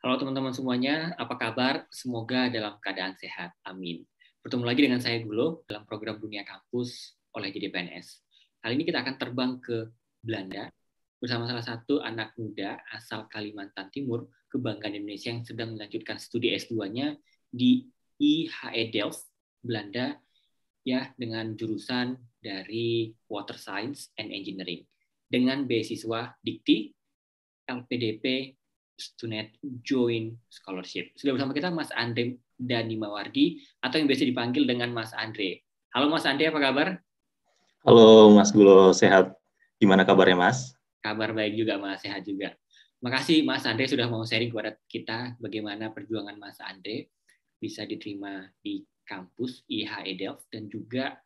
Halo teman-teman semuanya, apa kabar? Semoga dalam keadaan sehat. Amin. Bertemu lagi dengan saya Gulo dalam program Dunia Kampus oleh jadi PNS. Kali ini kita akan terbang ke Belanda bersama salah satu anak muda asal Kalimantan Timur, kebanggaan Indonesia yang sedang melanjutkan studi S2-nya di IHE Delft, Belanda, ya, dengan jurusan dari Water Science and Engineering dengan beasiswa Dikti, LPDP, Student Joint Scholarship. Sudah bersama kita Mas Andre Danimawardi atau yang biasa dipanggil dengan Mas Andre. Halo Mas Andre, apa kabar? Halo Mas Gulo, sehat. Gimana kabarnya Mas? Kabar baik juga Mas, sehat juga. Makasih Mas Andre sudah mau sharing kepada kita bagaimana perjuangan Mas Andre bisa diterima di kampus IHE Delft dan juga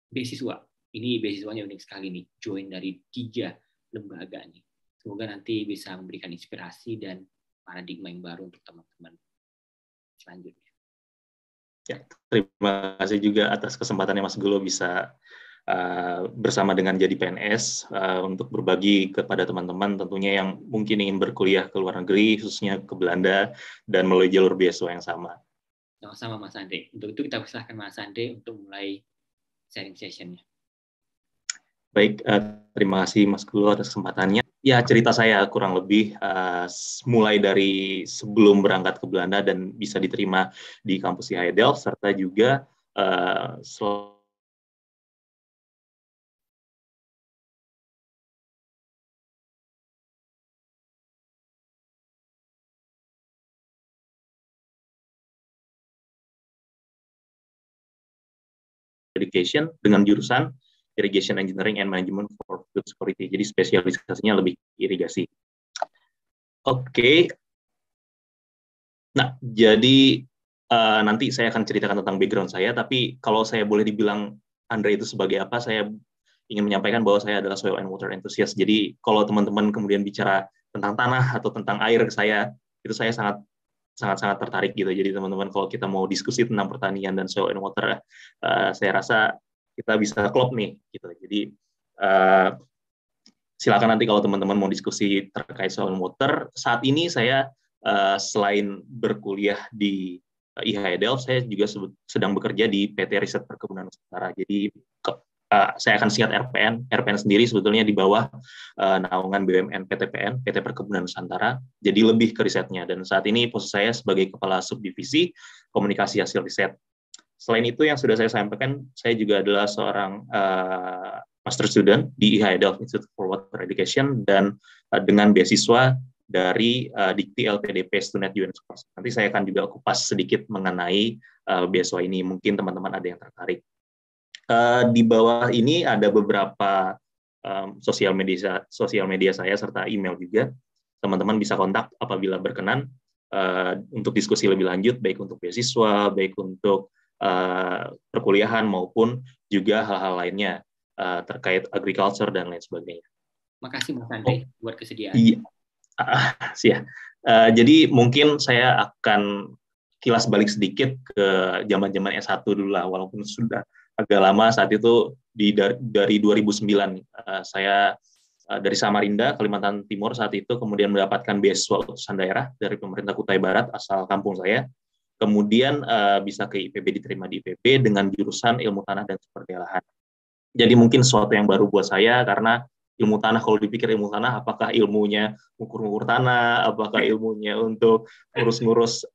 beasiswa. Ini beasiswanya unik sekali nih, join dari 3 lembaga nih. Semoga nanti bisa memberikan inspirasi dan paradigma yang baru untuk teman-teman selanjutnya. Ya, terima kasih juga atas kesempatannya Mas Gulo bisa bersama dengan jadi PNS untuk berbagi kepada teman-teman tentunya yang mungkin ingin berkuliah ke luar negeri, khususnya ke Belanda, dan melalui jalur beasiswa yang sama. Sama-sama Mas Andre. Untuk itu kita persilahkan Mas Andre untuk mulai sharing session-nya. Baik, terima kasih Mas Gulo atas kesempatannya. Ya, cerita saya kurang lebih mulai dari sebelum berangkat ke Belanda dan bisa diterima di kampus IHE Delft, serta juga education dengan jurusan Irrigation Engineering and Management for Food Security. Jadi spesialisasinya lebih irigasi. Oke. Nah, jadi nanti saya akan ceritakan tentang background saya, tapi kalau saya boleh dibilang Andre itu sebagai apa, saya ingin menyampaikan bahwa saya adalah soil and water enthusiast. Jadi kalau teman-teman kemudian bicara tentang tanah atau tentang air ke saya, itu saya sangat tertarik gitu. Jadi teman-teman kalau kita mau diskusi tentang pertanian dan soil and water, saya rasa kita bisa klop nih gitu. Jadi silakan nanti kalau teman-teman mau diskusi terkait soil and water. Saat ini saya selain berkuliah di IHE Delft, saya juga sedang bekerja di PT Riset Perkebunan Nusantara. Jadi saya akan singkat RPN. RPN sendiri sebetulnya di bawah naungan BUMN PTPN, PT Perkebunan Nusantara. Jadi lebih ke risetnya. Dan saat ini posisi saya sebagai Kepala Subdivisi Komunikasi Hasil Riset. Selain itu yang sudah saya sampaikan, saya juga adalah seorang master student di IHE Delft Institute for Water Education dan dengan beasiswa dari Dikti LPDP Student Joint Scholarship. Nanti saya akan juga kupas sedikit mengenai beasiswa ini. Mungkin teman-teman ada yang tertarik. Di bawah ini ada beberapa sosial media saya serta email juga. Teman-teman bisa kontak apabila berkenan untuk diskusi lebih lanjut, baik untuk beasiswa, baik untuk perkuliahan maupun juga hal-hal lainnya terkait agriculture dan lain sebagainya. Makasih Mas Andre buat kesediaan. Iya, jadi mungkin saya akan kilas balik sedikit ke zaman-zaman S1 dulu lah, walaupun sudah agak lama. Saat itu dari 2009 saya dari Samarinda, Kalimantan Timur saat itu, kemudian mendapatkan beasiswa utusan daerah dari pemerintah Kutai Barat asal kampung saya. Kemudian bisa ke IPB, diterima di IPB dengan jurusan ilmu tanah dan sumber daya lahan. Jadi mungkin sesuatu yang baru buat saya karena ilmu tanah, kalau dipikir ilmu tanah, apakah ilmunya ngukur-ngukur tanah, apakah ilmunya untuk ngurus-ngurus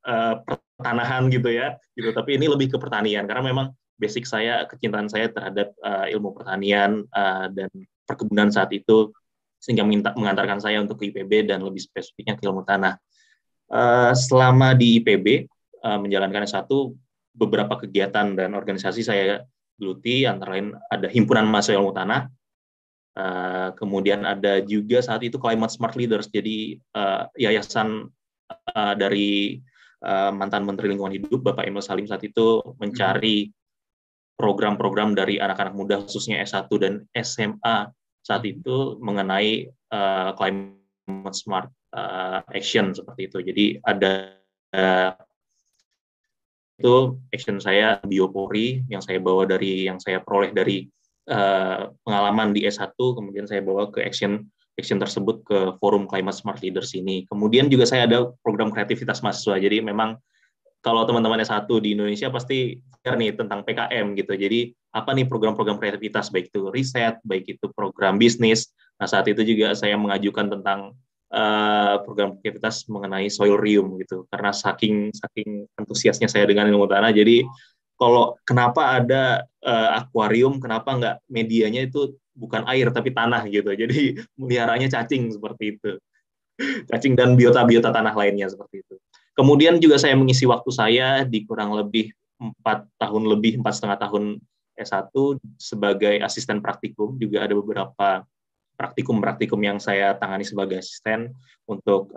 pertanahan gitu ya, gitu. Tapi ini lebih ke pertanian karena memang basic saya, kecintaan saya terhadap ilmu pertanian dan perkebunan saat itu, sehingga mengantarkan saya untuk ke IPB dan lebih spesifiknya ke ilmu tanah. Selama di IPB menjalankan S1, beberapa kegiatan dan organisasi saya geluti, antara lain ada Himpunan Mahasiswa Ilmu Tanah, kemudian ada juga saat itu Climate Smart Leaders, jadi yayasan dari mantan Menteri Lingkungan Hidup Bapak Emil Salim saat itu mencari program-program dari anak-anak muda khususnya S1 dan SMA saat itu mengenai Climate Smart Action seperti itu. Jadi ada itu action saya biopori yang saya peroleh dari pengalaman di S1, kemudian saya bawa ke action action tersebut ke forum Climate Smart Leaders ini. Kemudian juga saya ada program kreativitas mahasiswa. Jadi memang kalau teman-teman S1 di Indonesia pasti nih tentang PKM gitu. Jadi apa nih program-program kreativitas, baik itu riset, baik itu program bisnis. Nah, saat itu juga saya mengajukan tentang program kreativitas mengenai Soilrium gitu. Karena saking antusiasnya saya dengan ilmu tanah, jadi kalau kenapa ada akuarium, kenapa nggak medianya itu bukan air tapi tanah gitu. Jadi meliharanya cacing seperti itu. Cacing dan biota-biota tanah lainnya seperti itu. Kemudian juga saya mengisi waktu saya di kurang lebih 4,5 tahun S1 sebagai asisten praktikum. Juga ada beberapa praktikum yang saya tangani sebagai asisten untuk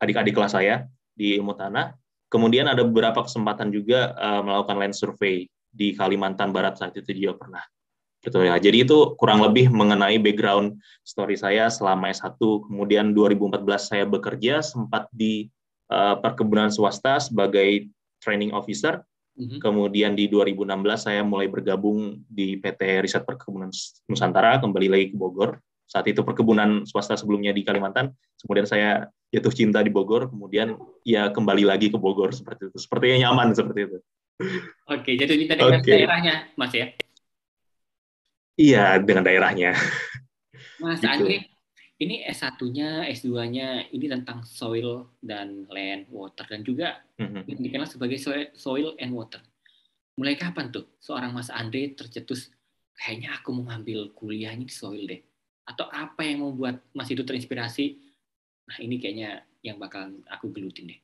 adik-adik kelas saya di ilmu tanah. Kemudian ada beberapa kesempatan juga melakukan land survey di Kalimantan Barat saat itu juga pernah. Gitu ya. Jadi itu kurang lebih mengenai background story saya selama S1. Kemudian 2014 saya bekerja sempat di perkebunan swasta sebagai training officer. Kemudian di 2016 saya mulai bergabung di PT Riset Perkebunan Nusantara, kembali lagi ke Bogor. Saat itu perkebunan swasta sebelumnya di Kalimantan, kemudian saya jatuh cinta di Bogor, kemudian ya kembali lagi ke Bogor seperti itu. Sepertinya nyaman seperti itu. Oke, jatuh cinta dengan daerahnya, Mas ya? Iya, dengan daerahnya. Mas gitu. Andre, ini S1-nya, S2-nya ini tentang soil dan land, water, dan juga yang dikenal sebagai soil and water. Mulai kapan tuh seorang Mas Andre tercetus, kayaknya aku mau ngambil kuliahnya di soil deh? Atau apa yang membuat Mas itu terinspirasi, nah ini kayaknya yang bakal aku gelutin deh?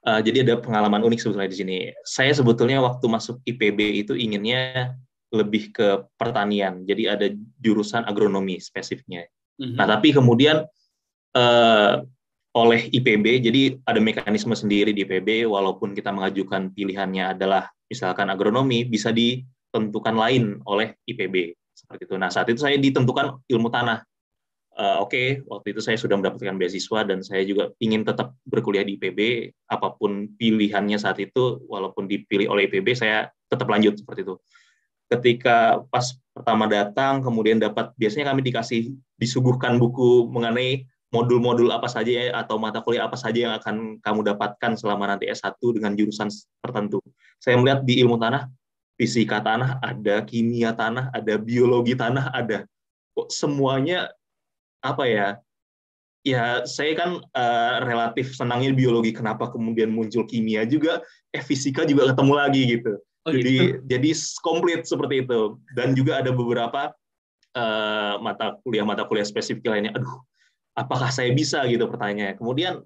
Jadi ada pengalaman unik sebetulnya di sini. Saya sebetulnya waktu masuk IPB itu inginnya lebih ke pertanian. Jadi ada jurusan agronomi spesifiknya. Nah, tapi kemudian oleh IPB, jadi ada mekanisme sendiri di IPB, walaupun kita mengajukan pilihannya adalah misalkan agronomi, bisa ditentukan lain oleh IPB. Seperti itu. Nah, saat itu saya ditentukan ilmu tanah. Oke, waktu itu saya sudah mendapatkan beasiswa dan saya juga ingin tetap berkuliah di IPB, apapun pilihannya saat itu, walaupun dipilih oleh IPB, saya tetap lanjut seperti itu. Ketika pas pertama datang, kemudian biasanya kami disuguhkan buku mengenai modul-modul apa saja ya, atau mata kuliah apa saja yang akan kamu dapatkan selama nanti S1 dengan jurusan tertentu. Saya melihat di ilmu tanah, fisika tanah ada, kimia tanah ada, biologi tanah ada. Kok semuanya apa ya? Ya, saya kan relatif senangnya biologi, kenapa kemudian muncul kimia juga, fisika juga ketemu lagi gitu. Jadi komplit seperti itu. Dan juga ada beberapa mata kuliah spesifik lainnya. Aduh, apakah saya bisa gitu pertanyaannya. Kemudian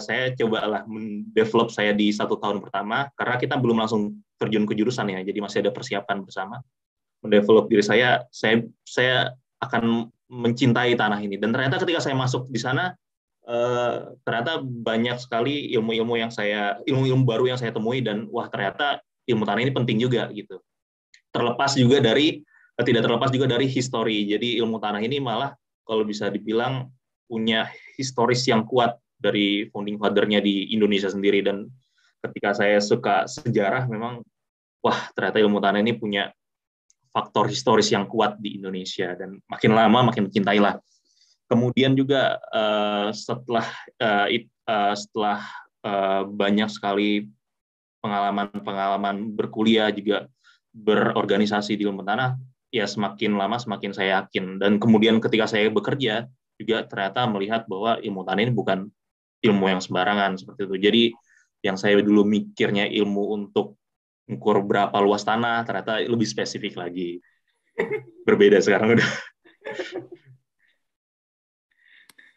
saya cobalah mendevelop saya di 1 tahun pertama, karena kita belum langsung terjun ke jurusan ya, jadi masih ada persiapan bersama. Mendevelop diri saya akan mencintai tanah ini. Dan ternyata ketika saya masuk di sana, ternyata banyak sekali ilmu-ilmu baru yang saya temui, dan wah ternyata ilmu tanah ini penting juga gitu. Tidak terlepas juga dari histori. Jadi ilmu tanah ini malah kalau bisa dibilang punya historis yang kuat dari founding father-nya di Indonesia sendiri. Dan ketika saya suka sejarah, memang wah ternyata ilmu tanah ini punya faktor historis yang kuat di Indonesia, dan makin lama makin mencintailah. Kemudian juga setelah banyak sekali pengalaman berkuliah juga berorganisasi di ilmu tanah, ya semakin lama semakin saya yakin. Dan kemudian ketika saya bekerja juga ternyata melihat bahwa ilmu tanah ini bukan ilmu yang sembarangan seperti itu. Jadi yang saya dulu mikirnya ilmu untuk ukur berapa luas tanah, ternyata lebih spesifik lagi. Berbeda sekarang udah.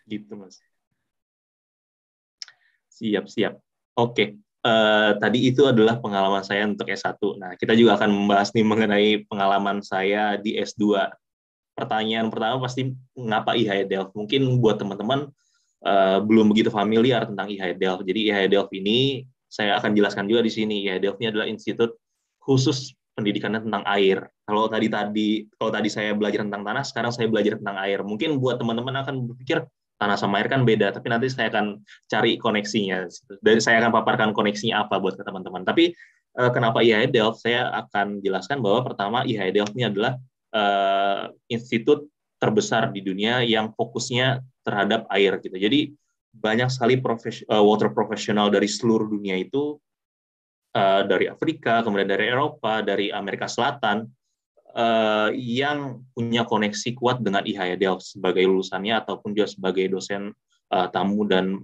Gitu, Mas. Siap. Oke. Tadi itu adalah pengalaman saya untuk S1. Nah, kita juga akan membahas nih mengenai pengalaman saya di S2. Pertanyaan pertama pasti, mengapa IHI Delft? Mungkin buat teman-teman belum begitu familiar tentang IHI Delft. Jadi IHI Delft ini, saya akan jelaskan juga di sini. IHI Delft ini adalah institut khusus pendidikannya tentang air. Kalau tadi saya belajar tentang tanah, sekarang saya belajar tentang air. Mungkin buat teman-teman akan berpikir, tanah sama air kan beda, tapi nanti saya akan cari koneksinya. Dan saya akan paparkan koneksinya apa buat teman-teman. Tapi kenapa IHI Delft? Saya akan jelaskan bahwa pertama IHI Delft ini adalah institut terbesar di dunia yang fokusnya terhadap air gitu. Jadi banyak sekali water professional dari seluruh dunia itu, dari Afrika, kemudian dari Eropa, dari Amerika Selatan, yang punya koneksi kuat dengan IHE Delft sebagai lulusannya ataupun juga sebagai dosen tamu dan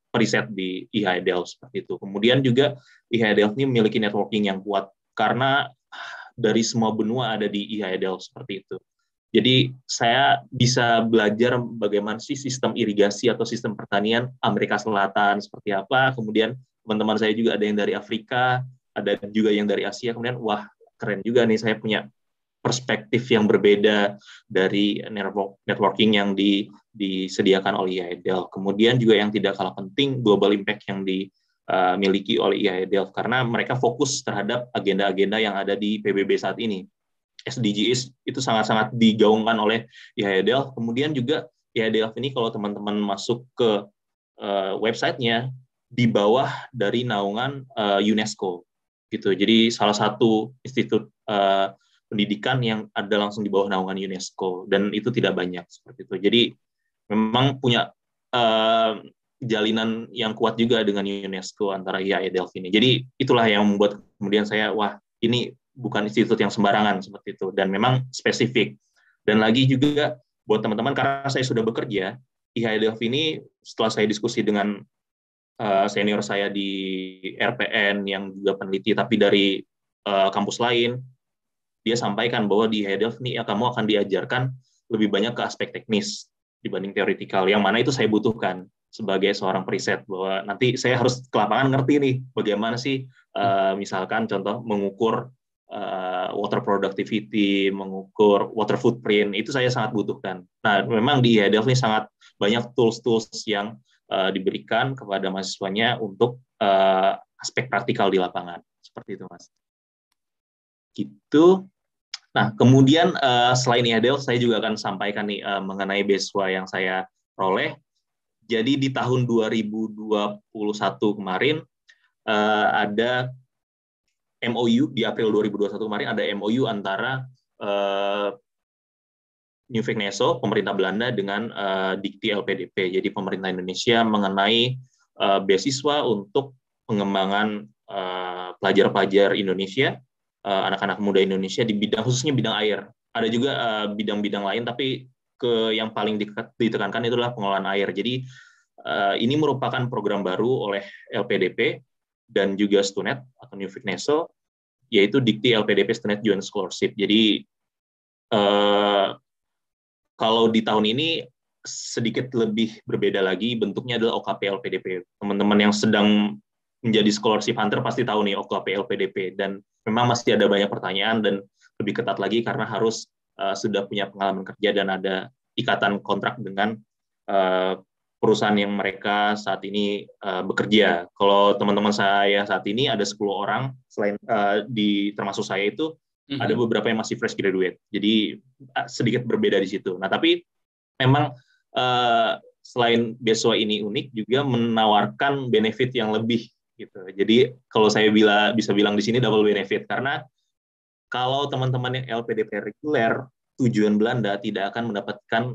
periset di IHE Delft seperti itu. Kemudian juga IHE Delft ini memiliki networking yang kuat karena dari semua benua ada di IHE Delft seperti itu. Jadi saya bisa belajar bagaimana sih sistem irigasi atau sistem pertanian Amerika Selatan seperti apa. Kemudian teman-teman saya juga ada yang dari Afrika, ada juga yang dari Asia. Kemudian wah, keren juga nih, saya punya perspektif yang berbeda dari networking yang disediakan oleh IHE Delft. Kemudian juga yang tidak kalah penting, global impact yang dimiliki oleh IHE Delft, karena mereka fokus terhadap agenda-agenda yang ada di PBB saat ini. SDGs itu sangat-sangat digaungkan oleh IHE Delft. Kemudian juga IHE Delft ini kalau teman-teman masuk ke websitenya, di bawah dari naungan UNESCO gitu. Jadi salah satu institut pendidikan yang ada langsung di bawah naungan UNESCO, dan itu tidak banyak seperti itu. Jadi memang punya jalinan yang kuat juga dengan UNESCO antara IHE Delft ini. Jadi itulah yang membuat kemudian saya, wah, ini bukan institut yang sembarangan seperti itu, dan memang spesifik. Dan lagi juga buat teman-teman, karena saya sudah bekerja, IHE Delft ini setelah saya diskusi dengan senior saya di RPN yang juga peneliti tapi dari kampus lain, dia sampaikan bahwa di IHE Delft ini kamu akan diajarkan lebih banyak ke aspek teknis dibanding teoretikal, yang mana itu saya butuhkan sebagai seorang periset, bahwa nanti saya harus ke lapangan ngerti nih bagaimana sih misalkan contoh mengukur water productivity, mengukur water footprint, itu saya sangat butuhkan. Nah, memang di IHE Delft ini sangat banyak tools-tools yang diberikan kepada mahasiswanya untuk aspek praktikal di lapangan. Seperti itu, Mas. Gitu. Nah, kemudian selain IHE Delft, saya juga akan sampaikan nih mengenai beasiswa yang saya peroleh. Jadi di tahun 2021 kemarin ada MOU, di April 2021 kemarin ada MOU antara Nuffic Neso, pemerintah Belanda, dengan Dikti LPDP, jadi pemerintah Indonesia, mengenai beasiswa untuk pengembangan pelajar-pelajar Indonesia, anak-anak muda Indonesia di bidang, khususnya bidang air. Ada juga bidang-bidang lain, tapi yang paling ditekankan itulah pengelolaan air. Jadi ini merupakan program baru oleh LPDP dan juga Stunet atau Nuffic Neso, yaitu Dikti LPDP Stunet Joint Scholarship. Jadi kalau di tahun ini sedikit lebih berbeda lagi, bentuknya adalah OKP LPDP. Teman-teman yang sedang menjadi scholarship hunter pasti tahu nih OKP LPDP, dan memang masih ada banyak pertanyaan dan lebih ketat lagi karena harus sudah punya pengalaman kerja dan ada ikatan kontrak dengan perusahaan yang mereka saat ini bekerja. Kalau teman-teman saya saat ini ada 10 orang, selain termasuk saya itu, ada beberapa yang masih fresh graduate. Jadi sedikit berbeda di situ. Nah, tapi memang selain beasiswa ini unik, juga menawarkan benefit yang lebih gitu. Jadi kalau saya bisa bilang di sini double benefit, karena kalau teman-teman yang LPDP reguler tujuan Belanda tidak akan mendapatkan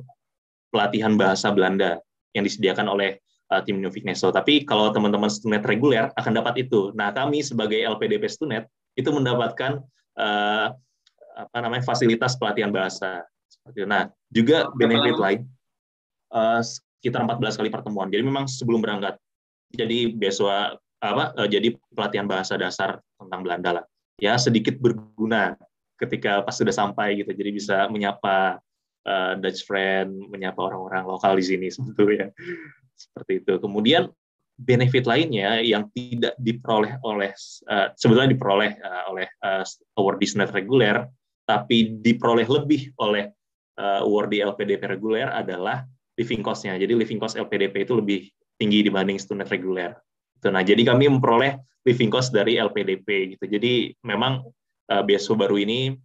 pelatihan bahasa Belanda yang disediakan oleh tim Nuffic Neso. Tapi kalau teman-teman Stunet reguler akan dapat itu. Nah, kami sebagai LPDP Stunet itu mendapatkan fasilitas pelatihan bahasa. Nah, juga benefit lain sekitar 14 kali pertemuan. Jadi memang sebelum berangkat. Jadi beasiswa jadi pelatihan bahasa dasar tentang Belanda lah. Ya, sedikit berguna ketika pas sudah sampai gitu. Jadi bisa menyapa Dutch friend, menyapa orang-orang lokal di sini sebetulnya. Seperti itu. Kemudian benefit lainnya yang tidak diperoleh oleh sebetulnya diperoleh oleh award di Stunet reguler, tapi diperoleh lebih oleh award di LPDP reguler adalah living cost-nya. Jadi living cost LPDP itu lebih tinggi dibanding Stunet reguler. Nah, jadi kami memperoleh living cost dari LPDP gitu. Jadi memang beasiswa baru ini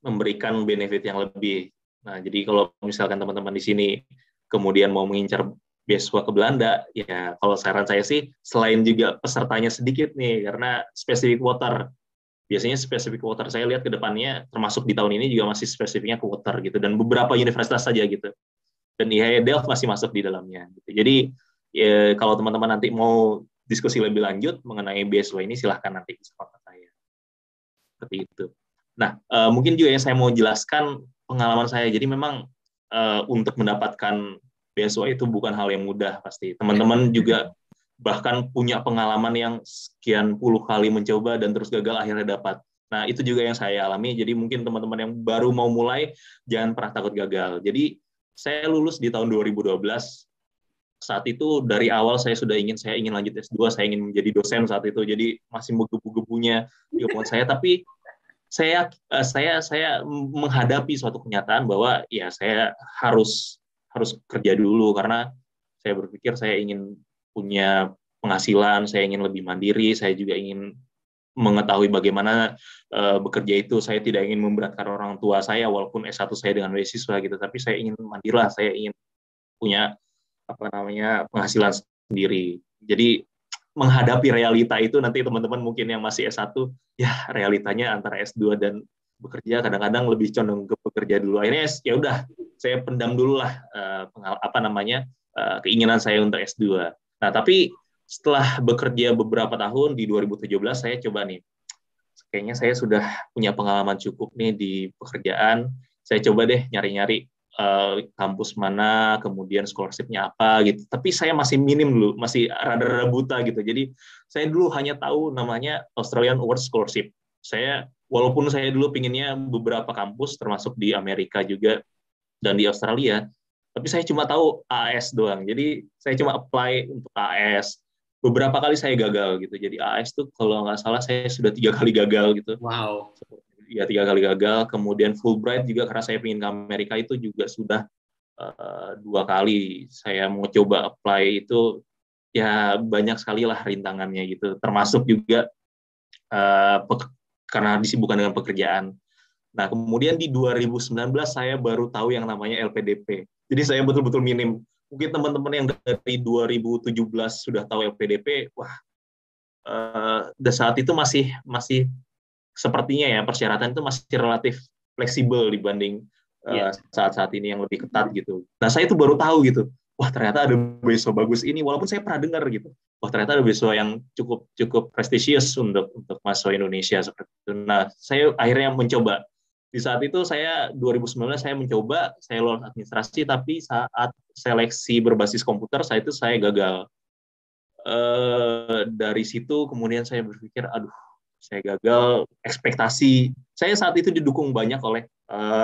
memberikan benefit yang lebih. Nah, jadi kalau misalkan teman-teman di sini kemudian mau mengincar beasiswa ke Belanda, ya kalau saran saya sih, selain juga pesertanya sedikit nih, karena specific water biasanya spesifik quoter. Saya lihat ke depannya, termasuk di tahun ini juga masih spesifiknya quoter gitu, dan beberapa universitas saja gitu. Dan IAE Delft masih masuk di dalamnya. Gitu. Jadi ya, kalau teman-teman nanti mau diskusi lebih lanjut mengenai beasiswa ini, silahkan nanti bisa kontak saya. Seperti itu. Nah, mungkin juga yang saya mau jelaskan pengalaman saya. Jadi memang untuk mendapatkan beasiswa itu bukan hal yang mudah pasti. Teman-teman juga bahkan punya pengalaman yang sekian puluh kali mencoba dan terus gagal akhirnya dapat. Nah, itu juga yang saya alami. Jadi mungkin teman-teman yang baru mau mulai, jangan pernah takut gagal. Jadi saya lulus di tahun 2012. Saat itu dari awal saya ingin lanjut S2, saya ingin menjadi dosen saat itu. Jadi masih menggebu-gebunya di omongan saya, tapi saya menghadapi suatu kenyataan bahwa ya saya harus kerja dulu, karena saya berpikir saya ingin punya penghasilan, saya ingin lebih mandiri, saya juga ingin mengetahui bagaimana bekerja itu. Saya tidak ingin memberatkan orang tua saya walaupun S1 saya dengan beasiswa gitu, tapi saya ingin mandiri lah, saya ingin punya penghasilan sendiri. Jadi menghadapi realita itu, nanti teman-teman mungkin yang masih S1 ya realitanya antara S2 dan bekerja kadang-kadang lebih condong ke bekerja dulu. Akhirnya ya udah, saya pendam dulu lah keinginan saya untuk S2. Nah, tapi setelah bekerja beberapa tahun di 2017 saya coba nih, kayaknya saya sudah punya pengalaman cukup nih di pekerjaan. Saya coba deh nyari-nyari kampus mana, kemudian scholarship-nya apa gitu. Tapi saya masih minim dulu, masih rada-rada buta gitu. Jadi saya dulu hanya tahu namanya Australian Award Scholarship. Walaupun saya dulu pinginnya beberapa kampus, termasuk di Amerika juga dan di Australia, tapi saya cuma tahu AS doang. Jadi saya cuma apply untuk AS. Beberapa kali saya gagal gitu. Jadi AS tuh kalau nggak salah saya sudah 3 kali gagal gitu. Wow. Ya 3 kali gagal. Kemudian Fulbright juga karena saya ingin ke Amerika itu juga sudah 2 kali saya mau coba apply itu. Ya banyak sekali lah rintangannya gitu. Termasuk juga karena disibukkan dengan pekerjaan. Nah, kemudian di 2019 saya baru tahu yang namanya LPDP. Jadi saya betul-betul minim. Mungkin teman-teman yang dari 2017 sudah tahu LPDP, wah, saat itu masih sepertinya ya persyaratan itu masih relatif fleksibel dibanding saat-saat ini yang lebih ketat gitu. Nah, saya itu baru tahu gitu. Wah, ternyata ada beasiswa bagus ini, walaupun saya pernah dengar gitu. Wah, ternyata ada beasiswa yang cukup prestisius untuk mahasiswa Indonesia seperti itu. Nah, saya akhirnya mencoba. Di saat itu 2019 saya mencoba, saya lulus administrasi, tapi saat seleksi berbasis komputer saya gagal. Dari situ kemudian saya berpikir, aduh, saya gagal ekspektasi. Saya saat itu didukung banyak oleh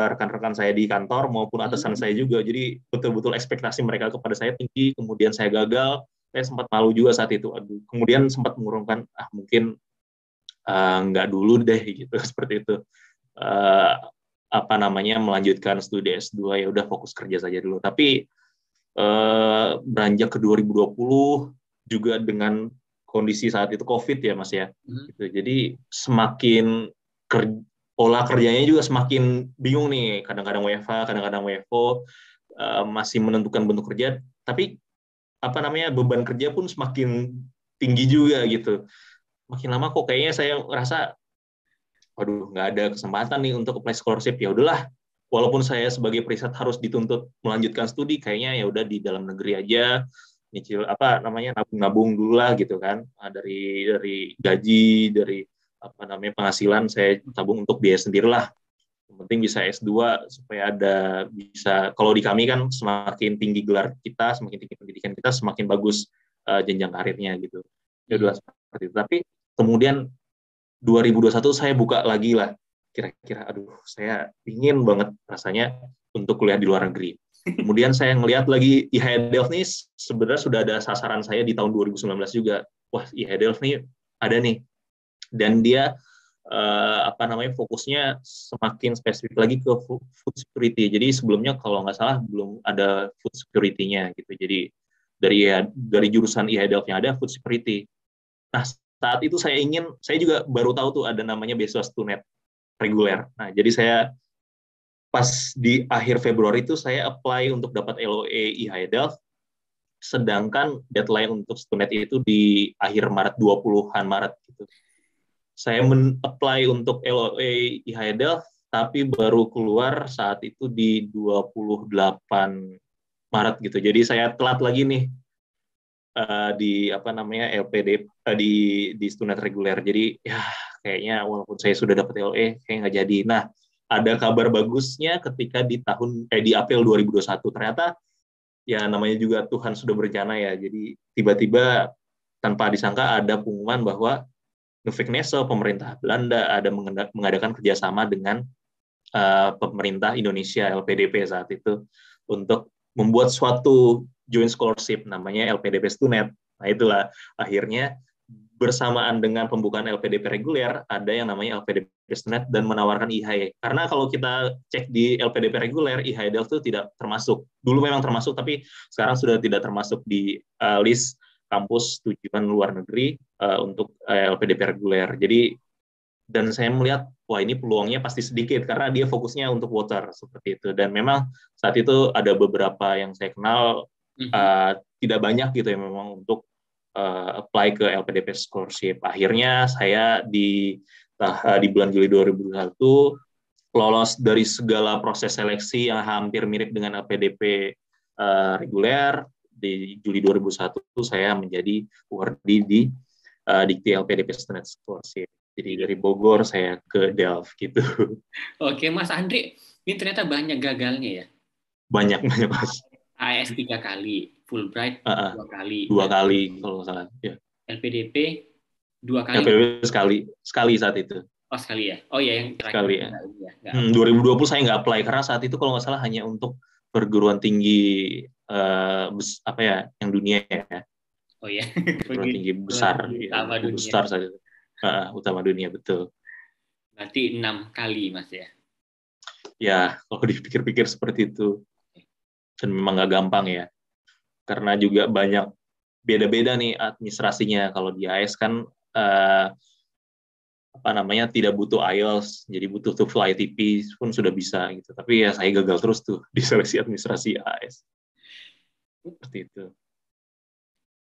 rekan-rekan saya di kantor maupun atasan saya juga. Jadi betul-betul ekspektasi mereka kepada saya tinggi, kemudian saya gagal. Saya sempat malu juga saat itu. Aduh, kemudian sempat mengurungkan, mungkin nggak dulu deh gitu, seperti itu. Melanjutkan studi S2, ya udah fokus kerja saja dulu. Tapi beranjak ke 2020 juga dengan kondisi saat itu COVID ya Mas ya. Gitu. Jadi semakin pola kerjanya juga semakin bingung nih. Kadang-kadang WFH, kadang-kadang WFO, masih menentukan bentuk kerja. Tapi beban kerja pun semakin tinggi juga gitu. Makin lama kok kayaknya saya ngerasa, waduh, nggak ada kesempatan nih untuk apply scholarship. Ya udahlah, walaupun saya sebagai periset harus dituntut melanjutkan studi, kayaknya ya udah di dalam negeri aja, nyicil nabung-nabung dulu lah gitu kan. Dari gaji, dari penghasilan saya tabung untuk biaya sendirilah. Yang penting bisa S2 supaya bisa, kalau di kami kan semakin tinggi gelar kita, semakin tinggi pendidikan kita, semakin bagus jenjang karirnya gitu. Ya udah seperti itu. Tapi kemudian 2021 saya buka lagi lah, kira-kira aduh saya ingin banget rasanya untuk kuliah di luar negeri. Kemudian saya ngelihat lagi IAE Delft nih, sebenarnya sudah ada sasaran saya di tahun 2019 juga. Wah, IAE Delft nih ada nih, dan dia fokusnya semakin spesifik lagi ke food security. Jadi sebelumnya kalau nggak salah belum ada food security-nya gitu. Jadi dari jurusan IAE Delft yang ada food security. Nah, saat itu saya juga baru tahu tuh ada namanya beasiswa Stunet reguler. Nah, jadi saya pas di akhir Februari itu saya apply untuk dapat LOE IAE Delft, sedangkan deadline untuk Stunet itu di akhir Maret, 20-an Maret gitu. Saya men-apply untuk LOE IHE Delft, tapi baru keluar saat itu di 28 Maret gitu. Jadi saya telat lagi nih di apa namanya LPD di student reguler. Jadi ya kayaknya walaupun saya sudah dapat LOE kayak nggak jadi. Nah, ada kabar bagusnya ketika di April 2021 ternyata ya namanya juga Tuhan sudah berencana ya. Jadi tiba-tiba tanpa disangka ada pengumuman bahwa Nuffic Neso, pemerintah Belanda, ada mengadakan kerjasama dengan pemerintah Indonesia, LPDP saat itu, untuk membuat suatu joint scholarship namanya LPDP Stunet. Nah itulah akhirnya bersamaan dengan pembukaan LPDP reguler, ada yang namanya LPDP Stunet dan menawarkan IHE. Karena kalau kita cek di LPDP reguler, IHE Delft itu tidak termasuk. Dulu memang termasuk, tapi sekarang sudah tidak termasuk di list kampus tujuan luar negeri untuk LPDP reguler. Jadi dan saya melihat wah ini peluangnya pasti sedikit karena dia fokusnya untuk water seperti itu. Dan memang saat itu ada beberapa yang saya kenal tidak banyak gitu ya memang untuk apply ke LPDP scholarship. Akhirnya saya di bulan Juli 2021 lolos dari segala proses seleksi yang hampir mirip dengan LPDP reguler. Di Juli 2001 saya menjadi awardee di Dikti LPDP Student Scholarship. Jadi dari Bogor saya ke Delft gitu. Oke, Mas Andri, ini ternyata banyak gagalnya ya. Banyak Mas. AS 3 kali, Fulbright 2 kali. 2 kali kalau nggak salah. Ya. LPDP 2 kali. LPDP sekali saat itu. Oh sekali ya. Oh ya yang terakhir. Sekali ya. 2020 saya nggak apply karena saat itu kalau nggak salah hanya untuk perguruan tinggi apa ya yang dunia ya. Oh ya. Perguruan tinggi besar. Utama ya, dunia. Besar saat itu. Utama dunia betul. Berarti 6 kali Mas ya. Ya kalau dipikir-pikir seperti itu. Dan memang nggak gampang ya. Karena juga banyak beda-beda nih administrasinya. Kalau di AS kan apa namanya tidak butuh IELTS, jadi butuh TOEFL ITP pun sudah bisa gitu. Tapi ya saya gagal terus tuh di seleksi administrasi AS. Seperti itu.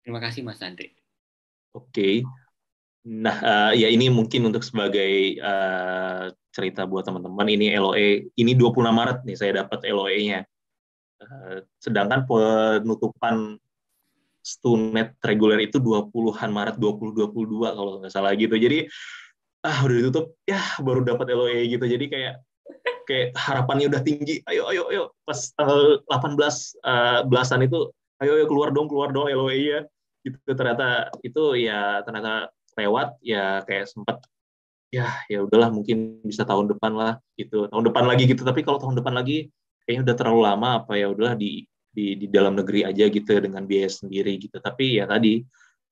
Terima kasih Mas Andri. Oke. Nah, ya ini mungkin untuk sebagai cerita buat teman-teman, ini LOE, ini 26 Maret nih saya dapat LOE-nya. Sedangkan penutupan Stunet reguler itu 20-an Maret 2022 kalau nggak salah gitu. Jadi udah ditutup ya baru dapat LOE gitu. Jadi kayak harapannya udah tinggi. Ayo pas tanggal 18 belasan itu ayo keluar dong LOE-nya. Gitu ternyata itu ya ternyata lewat ya kayak sempat ya udahlah mungkin bisa tahun depan lah gitu. Tahun depan lagi gitu. Tapi kalau tahun depan lagi kayaknya udah terlalu lama apa ya udahlah di dalam negeri aja gitu dengan biaya sendiri gitu. Tapi ya tadi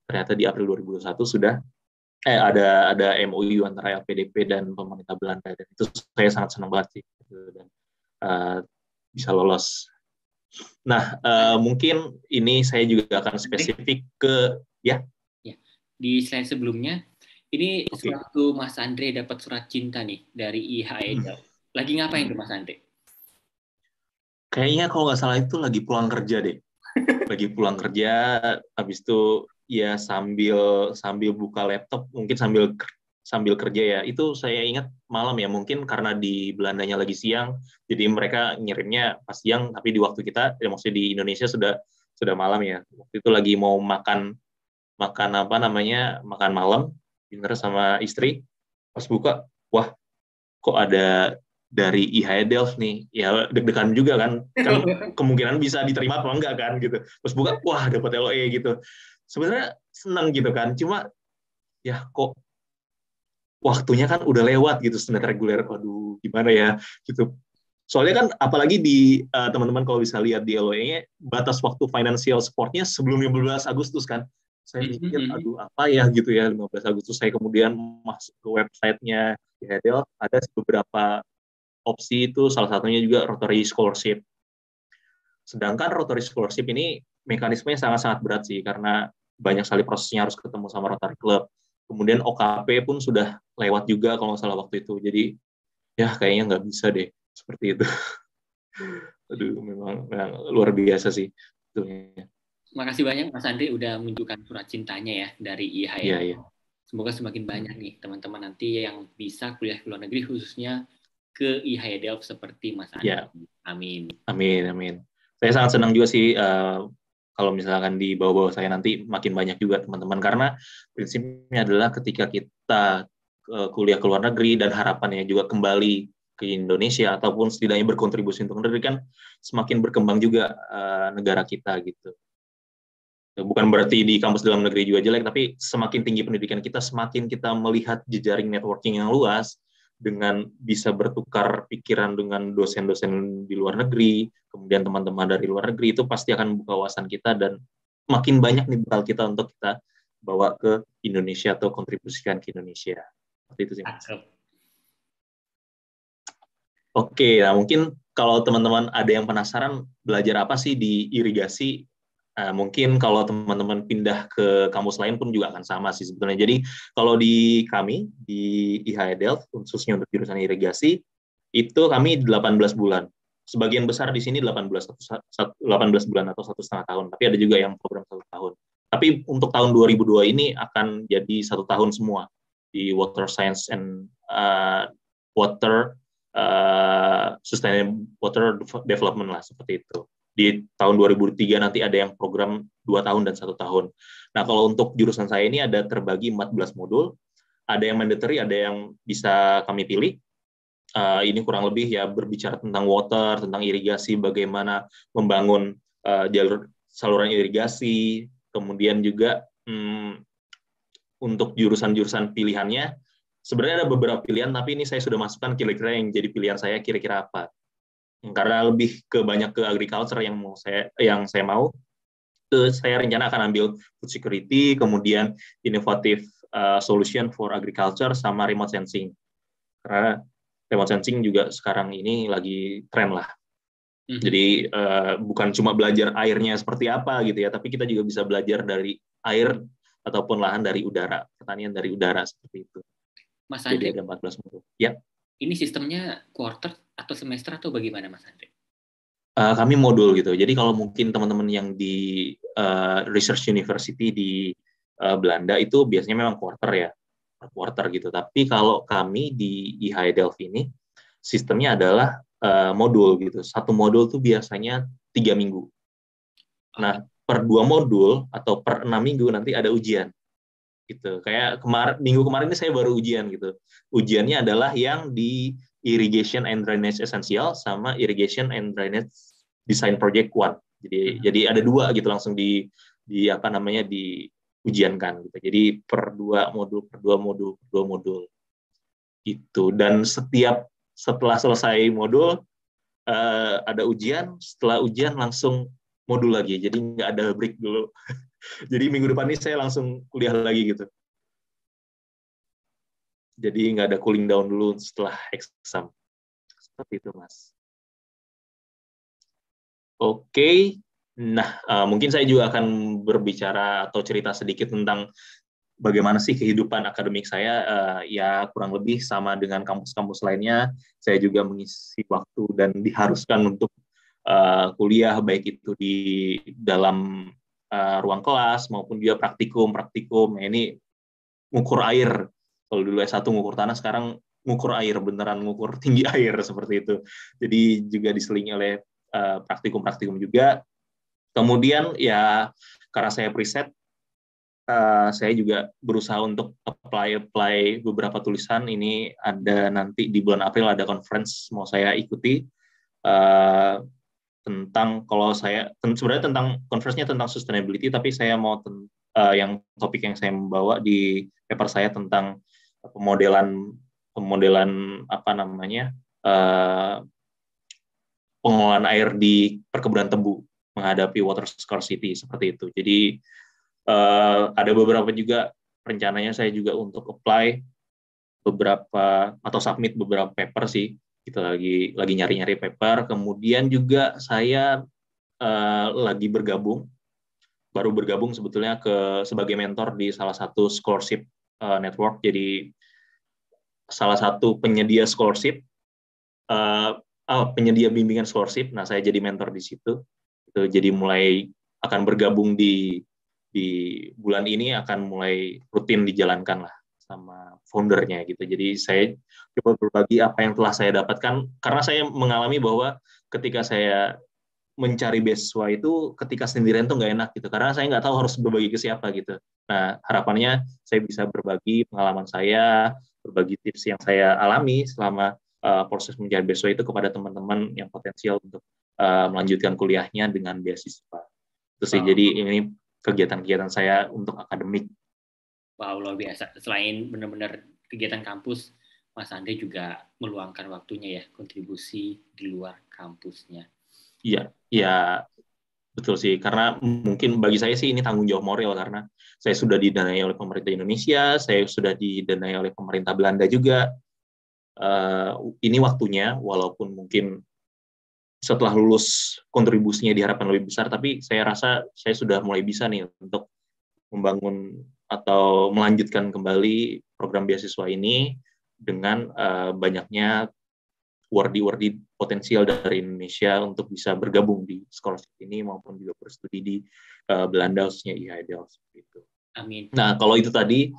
ternyata di April 2021 sudah ada MOU antara LPDP dan pemerintah Belanda dan itu saya sangat senang banget sih gitu, dan bisa lolos. Nah mungkin ini saya juga akan spesifik ke ya. Di slide sebelumnya ini suatu Mas Andre dapat surat cinta nih dari IHE. Lagi ngapain tuh Mas Andre? Kayaknya kalau nggak salah itu lagi pulang kerja deh. Lagi pulang kerja, habis itu ya sambil buka laptop, mungkin sambil kerja ya. Itu saya ingat malam ya, mungkin karena di Belandanya lagi siang, jadi mereka ngirimnya pas siang, tapi di waktu kita, ya maksudnya di Indonesia sudah malam ya. Waktu itu lagi mau makan apa namanya, makan malam, dinner sama istri. Pas buka, wah kok ada dari IHE Delft nih, ya deg-degan juga kan kemungkinan bisa diterima atau enggak kan gitu. Terus buka, wah dapat LOE gitu. Sebenarnya senang gitu kan, cuma ya kok waktunya kan udah lewat gitu student reguler, aduh gimana ya gitu. Soalnya kan apalagi di teman-teman kalau bisa lihat di LOE-nya batas waktu financial support-nya sebelum 15 Agustus kan. Saya mikir aduh apa ya gitu ya 15 Agustus saya kemudian masuk ke website-nya IHE Delft, ada beberapa opsi itu salah satunya juga Rotary Scholarship. Sedangkan Rotary Scholarship ini mekanismenya sangat-sangat berat sih karena banyak sekali prosesnya harus ketemu sama Rotary Club. Kemudian OKP pun sudah lewat juga kalau nggak salah waktu itu. Jadi ya kayaknya nggak bisa deh seperti itu. Aduh memang luar biasa sih. Makasih banyak Mas Andri udah menunjukkan surat cintanya ya dari IHE. Iya. Semoga semakin banyak nih teman-teman nanti yang bisa kuliah ke luar negeri, khususnya ke IHE Delft seperti Mas Andi. Ya, Amin. amin, amin. Saya sangat senang juga sih kalau misalkan di bawah-bawah saya nanti makin banyak juga teman-teman, karena prinsipnya adalah ketika kita kuliah ke luar negeri dan harapannya juga kembali ke Indonesia ataupun setidaknya berkontribusi untuk negeri, kan semakin berkembang juga negara kita gitu. Bukan berarti di kampus dalam negeri juga jelek, tapi semakin tinggi pendidikan kita, semakin kita melihat jejaring networking yang luas, dengan bisa bertukar pikiran dengan dosen-dosen di luar negeri, kemudian teman-teman dari luar negeri, itu pasti akan membuka wawasan kita, dan makin banyak nih bekal kita untuk kita bawa ke Indonesia atau kontribusikan ke Indonesia. Seperti itu sih, Mas. Oke, nah mungkin kalau teman-teman ada yang penasaran belajar apa sih di irigasi, mungkin kalau teman-teman pindah ke kampus lain pun juga akan sama sih sebetulnya. Jadi kalau di kami, di IHE Delft, khususnya untuk jurusan irigasi, itu kami 18 bulan. Sebagian besar di sini 18 bulan atau 1,5 tahun, tapi ada juga yang program 1 tahun. Tapi untuk tahun 2002 ini akan jadi 1 tahun semua di Water Science and Sustainable Water Development lah, seperti itu. Di tahun 2003 nanti ada yang program 2 tahun dan 1 tahun. Nah, kalau untuk jurusan saya ini ada terbagi 14 modul, ada yang mandatory, ada yang bisa kami pilih. Ini kurang lebih ya berbicara tentang water, tentang irigasi, bagaimana membangun jalur saluran irigasi, kemudian juga untuk jurusan-jurusan pilihannya, sebenarnya ada beberapa pilihan, tapi ini saya sudah masukkan kira-kira yang jadi pilihan saya kira-kira apa. Karena lebih ke banyak ke agriculture yang saya mau. Saya rencana akan ambil food security, kemudian innovative solution for agriculture, sama remote sensing. Karena remote sensing juga sekarang ini lagi tren lah. Jadi bukan cuma belajar airnya seperti apa gitu ya, tapi kita juga bisa belajar dari air ataupun lahan dari udara, pertanian dari udara, seperti itu. Mas Andre, jadi ada 14 modul. Ya. Ini sistemnya quarter atau semester atau bagaimana, Mas Andre? Kami modul gitu. Jadi kalau mungkin teman-teman yang di Research University di Belanda itu biasanya memang quarter ya, per quarter gitu. Tapi kalau kami di IHE Delft ini sistemnya adalah modul gitu. Satu modul tuh biasanya 3 minggu. Nah, per 2 modul atau per 6 minggu nanti ada ujian. Gitu. Kayak minggu kemarin ini saya baru ujian gitu. Ujiannya adalah yang di Irrigation and Drainage Essential sama Irrigation and Drainage Design Project 1. Jadi ada 2 gitu langsung di apa namanya diujiankan gitu. Jadi per 2 modul gitu. Dan setelah selesai modul ada ujian, setelah ujian langsung modul lagi. Jadi nggak ada break dulu. Jadi minggu depan ini saya langsung kuliah lagi gitu. Jadi nggak ada cooling down dulu setelah exam. Seperti itu, Mas. Oke. Nah, mungkin saya juga akan berbicara atau cerita sedikit tentang bagaimana sih kehidupan akademik saya. Ya kurang lebih sama dengan kampus-kampus lainnya. Saya juga mengisi waktu dan diharuskan untuk kuliah, baik itu di dalam ruang kelas maupun juga praktikum. Nah, ini ngukur air. Kalau dulu S1 ngukur tanah, sekarang ngukur air, beneran ngukur tinggi air seperti itu. Jadi juga diselingi oleh praktikum-praktikum juga. Kemudian ya karena saya preset, saya juga berusaha untuk apply beberapa tulisan. Ini ada nanti di bulan April ada conference mau saya ikuti. Tentang kalau saya sebenarnya tentang conference-nya tentang sustainability, tapi saya mau yang topik yang saya membawa di paper saya tentang pemodelan apa namanya pengelolaan air di perkebunan tebu menghadapi water scarcity, seperti itu. Jadi ada beberapa juga rencananya saya juga untuk apply beberapa atau submit beberapa paper sih. Kita lagi nyari-nyari paper. Kemudian juga saya lagi baru bergabung sebetulnya sebagai mentor di salah satu scholarship network. Jadi salah satu penyedia scholarship, penyedia bimbingan scholarship. Nah, saya jadi mentor di situ. Jadi mulai akan bergabung di di bulan ini akan mulai rutin dijalankan lah sama foundernya gitu. Jadi saya coba berbagi apa yang telah saya dapatkan, karena saya mengalami bahwa ketika saya mencari beasiswa itu ketika sendirian tuh nggak enak gitu, karena saya nggak tahu harus berbagi ke siapa gitu. Nah, harapannya saya bisa berbagi pengalaman saya, berbagi tips yang saya alami selama proses mencari beasiswa itu kepada teman-teman yang potensial untuk melanjutkan kuliahnya dengan beasiswa. Itu sih, jadi ini kegiatan-kegiatan saya untuk akademik. Wow, luar biasa. Selain benar-benar kegiatan kampus, Mas Andre juga meluangkan waktunya ya, kontribusi di luar kampusnya. Iya, betul sih. Karena mungkin bagi saya sih ini tanggung jawab moral, karena saya sudah didanai oleh pemerintah Indonesia, saya sudah didanai oleh pemerintah Belanda juga. Ini waktunya, walaupun mungkin setelah lulus kontribusinya diharapkan lebih besar, tapi saya rasa saya sudah mulai bisa nih untuk membangun atau melanjutkan kembali program beasiswa ini dengan banyaknya wardi-wardi potensial dari Indonesia untuk bisa bergabung di scholarship ini maupun juga berstudi di Belanda, khususnya IHEDEL seperti itu. Amin. Nah, kalau itu tadi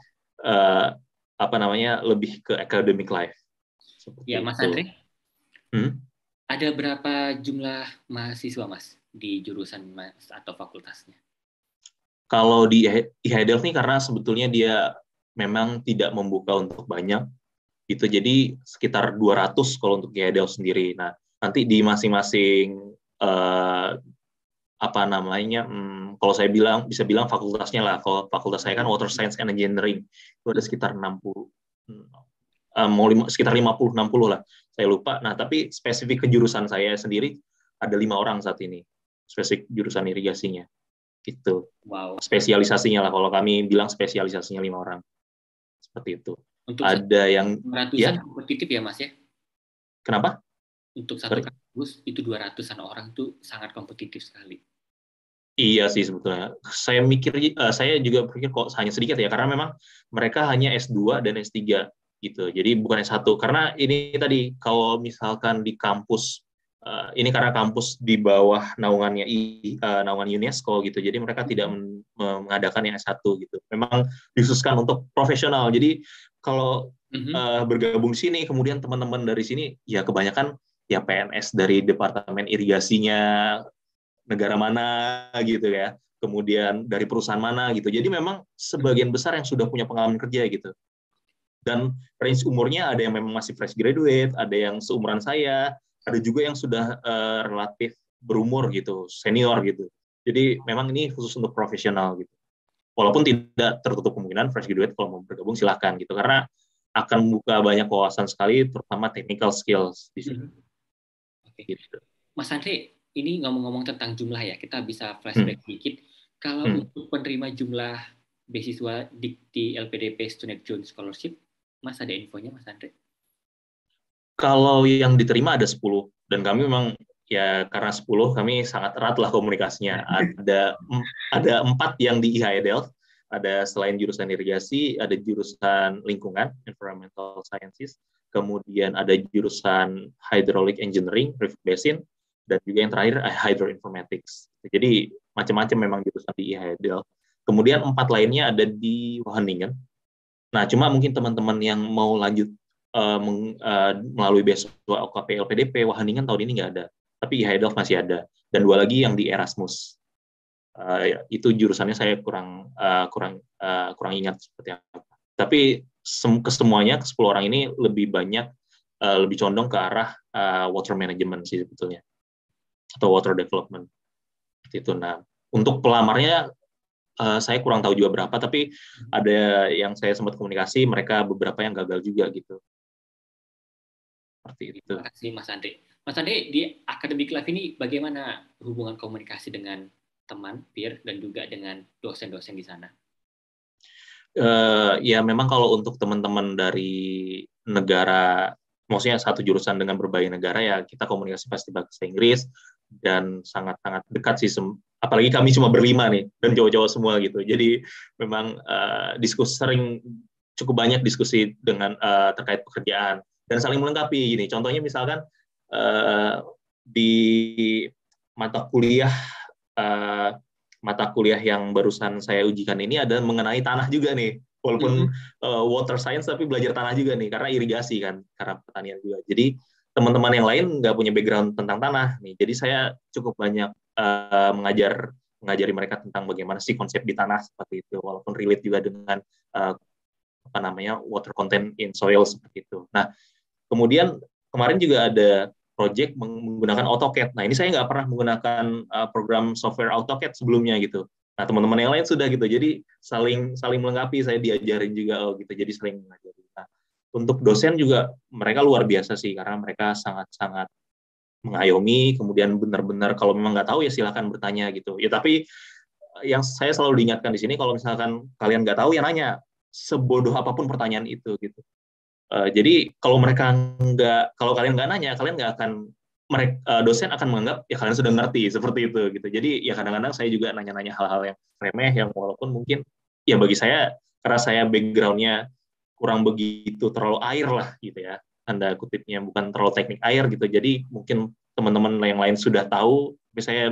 lebih ke academic life. Ya, Mas Andre. Ada berapa jumlah mahasiswa, Mas, di jurusan Mas atau fakultasnya? Kalau di IHEDEL nih, karena sebetulnya dia memang tidak membuka untuk banyak, gitu. Jadi sekitar 200 kalau untuk IHEDEL sendiri. Nah, nanti di masing-masing kalau saya bisa bilang fakultasnya lah. Kalau fakultas saya kan Water Science and Engineering, itu ada sekitar 60, sekitar 50-60 lah. Saya lupa. Nah, tapi spesifik ke jurusan saya sendiri ada 5 orang saat ini. Spesifik jurusan irigasinya. Gitu. Wow. Spesialisasinya lah, kalau kami bilang spesialisasinya 5 orang. Seperti itu. Untuk ada yang ratusan kompetitif ya, Mas ya? Kenapa? Untuk satu kampus itu 200-an orang tuh sangat kompetitif sekali. Iya sih sebetulnya. Saya juga pikir kok hanya sedikit ya, karena memang mereka hanya S2 dan S3 gitu. Jadi bukan S1. Karena ini tadi kalau misalkan di kampus ini karena kampus di bawah naungan UNESCO gitu. Jadi mereka tidak mengadakan yang S1 gitu. Memang dikhususkan untuk profesional. Jadi kalau bergabung sini, kemudian teman-teman dari sini ya kebanyakan ya PNS dari departemen irigasinya negara mana gitu ya. Kemudian dari perusahaan mana gitu. Jadi memang sebagian besar yang sudah punya pengalaman kerja gitu. Dan range umurnya ada yang memang masih fresh graduate, ada yang seumuran saya, ada juga yang sudah relatif berumur gitu, senior gitu. Jadi memang ini khusus untuk profesional gitu. Walaupun tidak tertutup kemungkinan fresh graduate kalau mau bergabung silahkan gitu, karena akan membuka banyak wawasan sekali, terutama technical skills di sini. Oke. Gitu. Mas Andre, ini ngomong-ngomong tentang jumlah ya, kita bisa flashback sedikit. Kalau untuk penerima jumlah beasiswa di LPDP Student Joint Scholarship, Mas ada infonya, Mas Andre? Kalau yang diterima ada 10, dan kami memang ya karena 10 kami sangat erat lah komunikasinya. Ada 4 yang di IHEDEL, ada selain jurusan irigasi, ada jurusan lingkungan, environmental sciences, kemudian ada jurusan hydraulic engineering, river basin, dan juga yang terakhir hydroinformatics. Jadi macam-macam memang jurusan di IHEDEL. Kemudian 4 lainnya ada di Wageningen. Nah, cuma mungkin teman-teman yang mau lanjut melalui beasiswa OKP LPDP, Wageningen tahun ini nggak ada, tapi IHEDEL masih ada, dan 2 lagi yang di Erasmus. Itu jurusannya saya kurang ingat seperti apa. Tapi kesemuanya, ke 10 orang ini lebih banyak, lebih condong ke arah water management sih sebetulnya, atau water development. Itu. Nah, untuk pelamarnya saya kurang tahu juga berapa, tapi ada yang saya sempat komunikasi, mereka beberapa yang gagal juga gitu. Seperti itu. Terima kasih Mas Andre. Mas Andre, di Academic Life ini bagaimana hubungan komunikasi dengan teman, peer, dan juga dengan dosen-dosen di sana? Ya memang kalau untuk teman-teman dari negara, maksudnya satu jurusan dengan berbagai negara, ya kita komunikasi pasti bahasa Inggris, dan sangat-sangat dekat sih, apalagi kami cuma berlima nih, dan cowok-cowok semua gitu. Jadi memang cukup banyak diskusi dengan terkait pekerjaan, dan saling melengkapi gini. Contohnya misalkan di mata kuliah mata kuliah yang barusan saya ujikan ini ada mengenai tanah juga nih. Walaupun water science, tapi belajar tanah juga nih, karena irigasi kan, karena pertanian juga. Jadi teman-teman yang lain nggak punya background tentang tanah nih. Jadi saya cukup banyak mengajari mereka tentang bagaimana sih konsep di tanah seperti itu, walaupun relate juga dengan water content in soil seperti itu. Nah, kemudian kemarin juga ada project menggunakan AutoCAD. Nah, ini saya nggak pernah menggunakan program software AutoCAD sebelumnya gitu. Nah, teman-teman yang lain sudah gitu. Jadi saling melengkapi, saya diajarin juga gitu. Jadi saling mengajari. Nah, untuk dosen juga mereka luar biasa sih, karena mereka sangat-sangat mengayomi, kemudian benar-benar kalau memang nggak tahu ya silakan bertanya gitu. Ya tapi yang saya selalu diingatkan di sini, kalau misalkan kalian nggak tahu ya nanya, sebodoh apapun pertanyaan itu gitu. Jadi kalau kalian nggak nanya, kalian nggak akan, dosen akan menganggap ya kalian sudah ngerti seperti itu gitu. Jadi ya kadang-kadang saya juga nanya-nanya hal-hal yang remeh, yang walaupun mungkin ya bagi saya, karena saya background-nya kurang begitu terlalu air lah gitu ya, tanda kutipnya, bukan terlalu teknik air gitu. Jadi mungkin teman-teman yang lain sudah tahu, tapi saya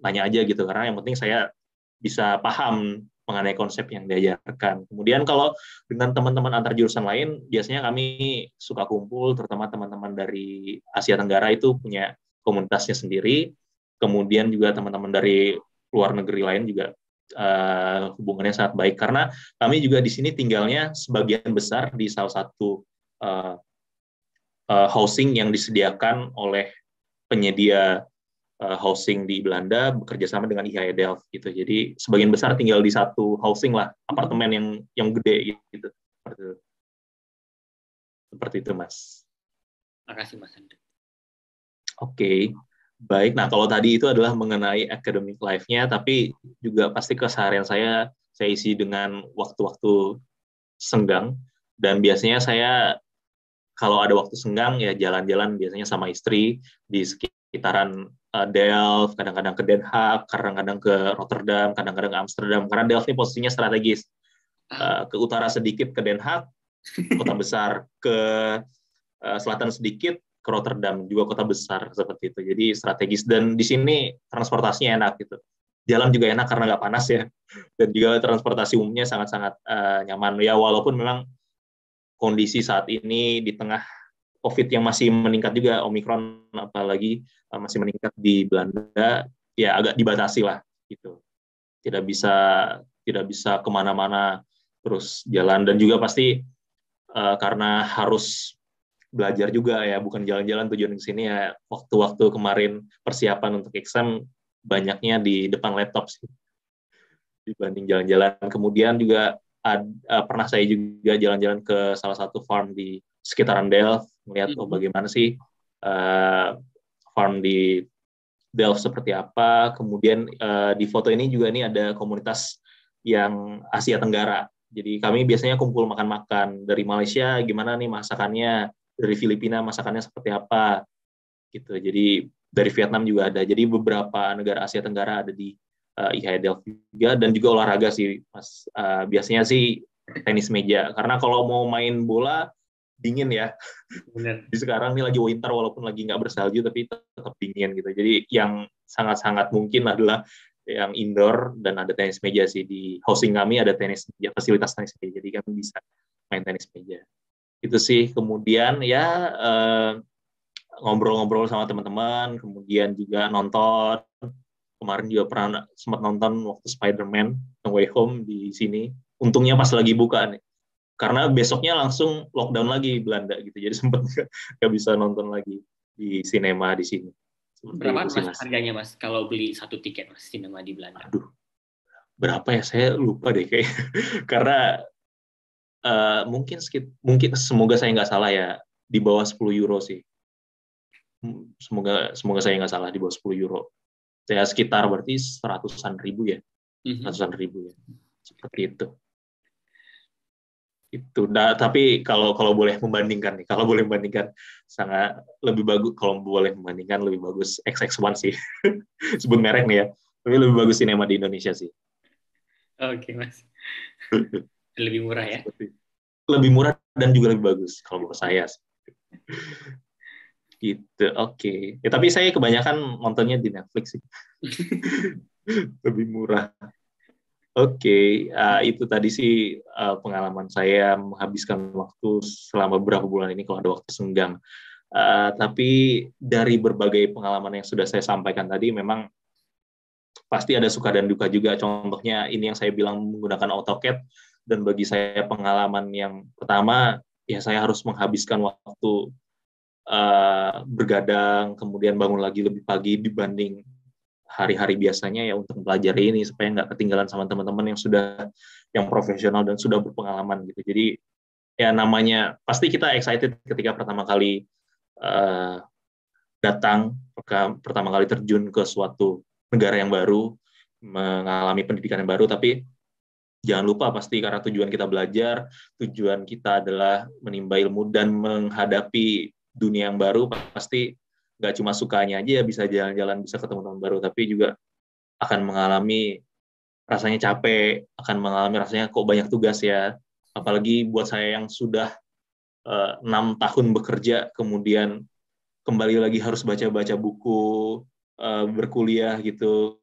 nanya aja gitu, karena yang penting saya bisa paham mengenai konsep yang diajarkan. Kemudian kalau dengan teman-teman antar jurusan lain, biasanya kami suka kumpul, terutama teman-teman dari Asia Tenggara itu punya komunitasnya sendiri. Kemudian juga teman-teman dari luar negeri lain juga hubungannya sangat baik, karena kami juga di sini tinggalnya sebagian besar di salah satu housing yang disediakan oleh penyedia housing di Belanda, bekerja sama dengan IHE Delft gitu. Jadi sebagian besar tinggal di satu housing lah, apartemen yang gede gitu. Seperti itu, Mas. Makasih, Mas Andre. Oke. Baik. Nah, kalau tadi itu adalah mengenai academic life-nya, tapi juga pasti keseharian saya isi dengan waktu-waktu senggang, dan biasanya saya kalau ada waktu senggang ya jalan-jalan biasanya sama istri di sekitaran Delft, kadang-kadang ke Den Haag, kadang-kadang ke Rotterdam, kadang-kadang ke Amsterdam, karena Delft ini posisinya strategis. Ke utara sedikit ke Den Haag, kota besar, ke selatan sedikit ke Rotterdam, juga kota besar seperti itu. Jadi strategis, dan di sini transportasinya enak gitu. Jalan juga enak karena nggak panas ya, dan juga transportasi umumnya sangat-sangat nyaman. Ya walaupun memang kondisi saat ini di tengah COVID yang masih meningkat juga, Omikron apalagi masih meningkat di Belanda, ya agak dibatasi lah gitu. Tidak bisa kemana-mana terus jalan, dan juga pasti karena harus belajar juga ya, bukan jalan-jalan tujuan ke sini ya. Waktu-waktu kemarin persiapan untuk exam banyaknya di depan laptop sih dibanding jalan-jalan. Kemudian juga pernah saya juga jalan-jalan ke salah satu farm di sekitaran Delft, melihat bagaimana sih farm di Delft seperti apa. Kemudian di foto ini juga nih ada komunitas yang Asia Tenggara. Jadi kami biasanya kumpul makan-makan. Dari Malaysia gimana nih masakannya, dari Filipina masakannya seperti apa gitu. Jadi dari Vietnam juga ada. Jadi beberapa negara Asia Tenggara ada di IHE Delft juga, dan juga olahraga sih Mas. Biasanya sih tenis meja, karena kalau mau main bola dingin ya. Benar. Di sekarang ini lagi winter, walaupun lagi nggak bersalju tapi tetap dingin gitu. Jadi yang sangat-sangat mungkin adalah yang indoor, dan ada tenis meja sih di housing kami, ada tenis meja, fasilitas tenis meja, jadi kami bisa main tenis meja. Itu sih. Kemudian ya ngobrol-ngobrol sama teman-teman, kemudian juga nonton. Kemarin juga pernah sempat nonton waktu Spider-Man No Way Home di sini. Untungnya pas lagi buka nih, karena besoknya langsung lockdown lagi Belanda gitu, jadi sempat nggak bisa nonton lagi di sinema di sini. Berapa Mas harganya Mas kalau beli satu tiket Mas sinema di Belanda? Aduh, berapa ya, saya lupa deh kayak karena mungkin semoga saya nggak salah ya, di bawah 10 euro sih. Semoga saya nggak salah, di bawah 10 euro. Saya sekitar berarti seratusan ribu ya. Ratusan ribu ya. Seperti itu. Nah, tapi kalau boleh membandingkan nih, sangat lebih bagus, kalau boleh membandingkan lebih bagus XX1 sih. Sebut merek nih ya. Tapi lebih bagus sinema di Indonesia sih. Oke, Mas. Lebih murah ya? Lebih murah dan juga lebih bagus kalau menurut saya sih. Gitu, oke. Ya, tapi saya kebanyakan nontonnya di Netflix sih. lebih murah. Oke, itu tadi sih pengalaman saya menghabiskan waktu selama beberapa bulan ini kalau ada waktu senggang. Tapi dari berbagai pengalaman yang sudah saya sampaikan tadi, memang pasti ada suka dan duka juga. Contohnya ini yang saya bilang menggunakan AutoCAD, dan bagi saya pengalaman yang pertama, ya saya harus menghabiskan waktu bergadang, kemudian bangun lagi lebih pagi dibanding hari-hari biasanya ya untuk mempelajari ini supaya nggak ketinggalan sama teman-teman yang profesional dan sudah berpengalaman gitu. Jadi ya namanya pasti kita excited ketika pertama kali uh, datang, pertama kali terjun ke suatu negara yang baru, mengalami pendidikan yang baru, tapi jangan lupa pasti karena tujuan kita belajar, tujuan kita adalah menimba ilmu dan menghadapi dunia yang baru, pasti nggak cuma sukanya aja ya bisa jalan-jalan, bisa ketemu teman baru, tapi juga akan mengalami rasanya capek, akan mengalami rasanya kok banyak tugas ya. Apalagi buat saya yang sudah 6 tahun bekerja, kemudian kembali lagi harus baca-baca buku, berkuliah gitu,